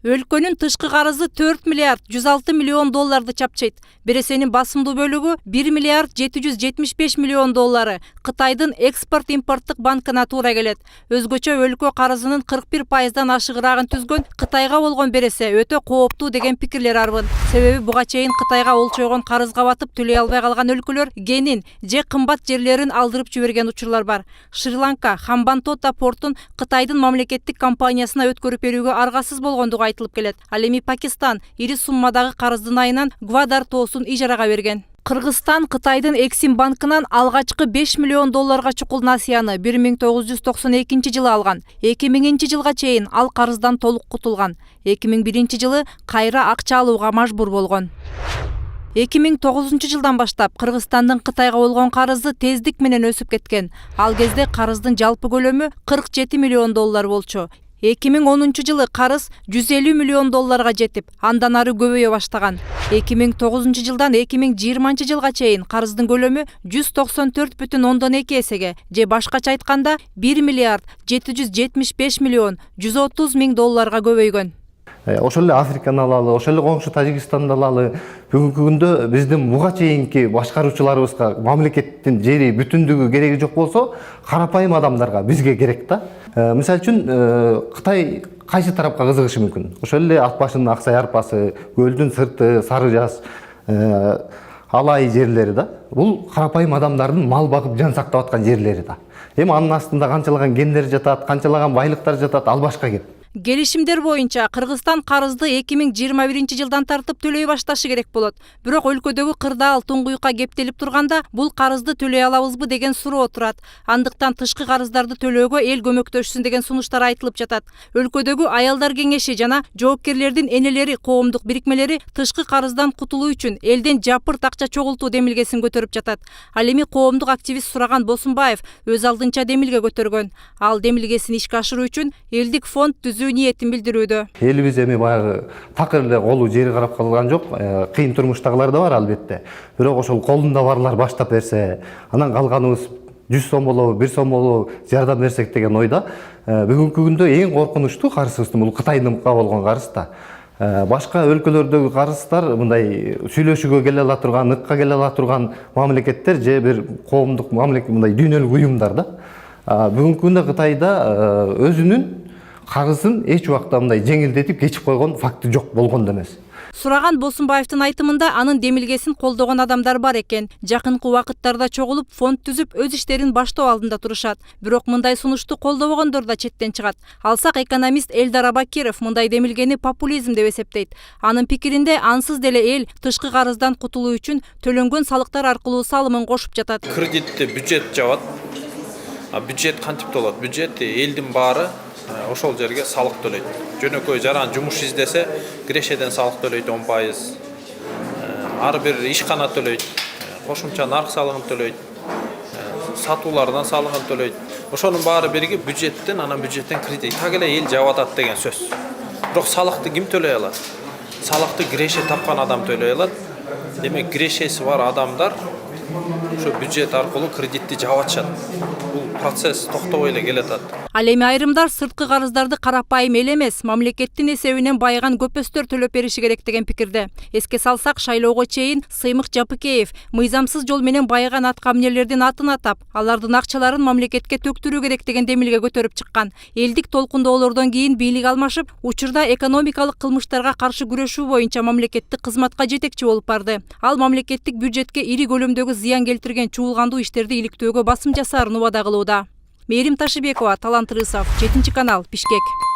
Өлкөнүн тышкы карызы 4 миллиард 106 миллион долларды чапчайт. Бересенин басымдуу бөлүгү 1 миллиард 775 миллион доллары Кытайдын экспорт-импорттук банкына туура келет. Өзгөчө өлкө карызынын 41%дан ашыгыраагын түзгөн Кытайга болгон бересе өтө кооптуу деген пикирлер арбын. Себеби буга чейин Кытайга олчойгон карызга батып төлөй албай калган өлкөлөр генин же кымбат жерлерин алдырып жиберген учурлар бар. Шри-Ланка Хамбантота портун Кытайдын мамлекеттик компаниясына өткөрүп берүүгө аргасыз болгондугу айтылып келет. Ал эми Пакистан ири суммадагы карыздын айынан Гвадар тоосун ижарага берген. Кыргызстан Кытайдын Эксим банкынан алгачкы 5 миллион долларга чукул насыяны 1992 жылы алган. 2000 жылга чейин ал карыздан толук кутулган. 2001 жылы кайра акча алууга мажбур болгон. 2009 жылдан баштап Кыргызстандын Кытайга болгон карызы тездик менен өсүп кеткен. Ал кезде карыздын жалпы көлөмү 47 миллион доллар болчу. 2010 жылы карыз 150 миллион долларга жетип, андан ары көбөйө баштаган. 2009 жылдан 2020 жылга чейин карыздын көлөмү 194,2 эсеге, же башкача айтканда 1 миллиард 775 миллион 130 миң долларга көбөйгөн. Ошол эле Африканы алалы, ошол эле коңшу Тажикстанды алалы. Бүгүнкү күндө биздин буга чейинки башкаруучуларыбызга мамлекеттин жери бүтүндүгү кереги жок болсо, карапайым адамдарга бизге керек да. Мисалы үчүн Кытай кайсы тарапка кызыгышы мүмкүн? Ошол эле ат башынын Аксай арпасы, көлдүн сырты, Сары Жаз, Алай жерлери да. Бул карапайым адамдардын мал багып жан сактап аткан жерлери да. Эми анын астында канчалаган гендер жатат, канчалаган байлыктар жатат, ал башка кеп. Келишимдер боюнча Кыргызстан карызды 2021 жылдан тартып төлөй башташы керек болот. Бирок өлкөдөгү кырдаал туңгуюкка кептелип турганда бул карызды төлөй алабызбы деген суроо турат. Андыктан тышкы карыздарды төлөөгө эл көмөктөшсүн деген сунуштар айтылып жатат. Өлкөдөгү аялдар кеңеши жана жоопкерлердин энелери коомдук бирикмелери тышкы карыздан кутулуу үчүн элден жапырт акча чогултуу демилгесин көтөрүп жатат. Ал эми коомдук активист Сураган Босунбаев өз алдынча демилге көтөргөн. Ал демилгесин ишке ашыруу үчүн элдик фонд ниетин билдирүүдө. Элибиз эми баягы такыр эле колу жери карап калган жок. Кыйын турмуштагылар да бар албетте. Бирок ошол колунда барлар баштап берсе, анан калганыбыз 100 сом болобу, 1 сом болобу жардам берсек деген ойда. Бүгүнкү күндө эң коркунучтуу карызыбыз бул Кытайдынка болгон карыз да. Башка өлкөлөрдөгү карыздар мындай сүйлөшүүгө келе ала турган, ыкка келе ала турган мамлекеттер же бир коомдук мамлекет мындай дүйнөлүк уюмдар да. Бүгүнкү күндө Кытайда өзүнүн карызын эч убакта мындай жеңилдетип кечип койгон факты жок болгон да эмес. Сураган Босунбаевдин айтымында анын демилгесин колдогон адамдар бар экен. Жакынкы убакыттарда чогулуп фонд түзүп өз иштерин баштоо алдында турушат. Бирок мындай сунушту колдобогондор да четтен чыгат. Алсак экономист Элдар Абакиров мындай демилгени популизм деп эсептейт. Анын пикиринде ансыз деле эл тышкы карыздан кутулуу үчүн төлөнгөн салыктар аркылуу салымын кошуп жатат. Кредитти бюджет жабат. Бюджет кантип болот? Бюджет элдин баары ошол жерге салык төлөйт. Жөнөкөй жаран жумуш издесе, кирешеден салык төлөйт 10%. Ар бир ишкана төлөйт, кошумча нарк салыгын төлөйт, сатуулардан салыгын төлөйт. Ошонун баары биригип бюджеттен, анан бюджеттен кредит так эле эл жабып атат деген сөз. Бирок салыкты ким төлөй алат? Салыкты киреше тапкан адам төлөй алат. Демек, кирешеси бар адамдар ошо бюджет аркылуу кредитти жабып атышат. Бул процесс токтобой эле келатат. Ал эми айрымдар сырткы карыздарды карапайым эл эмес, мамлекеттин эсебинен байыган көпөстөр төлөп бериши керек деген пикирде. Эске салсак, шайлоого чейин Сыймык Жапыкеев мыйзамсыз жол менен байыган аткаминерлердин атын атап, алардын акчаларын мамлекетке төктүрүү керек деген демилге көтөрүп чыккан. Элдик толкундоолордон кийин бийлик алмашып, учурда экономикалык кылмыштарга каршы күрөшүү боюнча мамлекеттик кызматка жетекчи болуп барды. Ал мамлекеттик бюджетке ири көлөмдөгү зыян келтирген чуулгандуу иштерди иликтөөгө басым жасаарын убада кылууда. Мээрим Ташыбекова, Талант Рысов, 7 канал, Бишкек.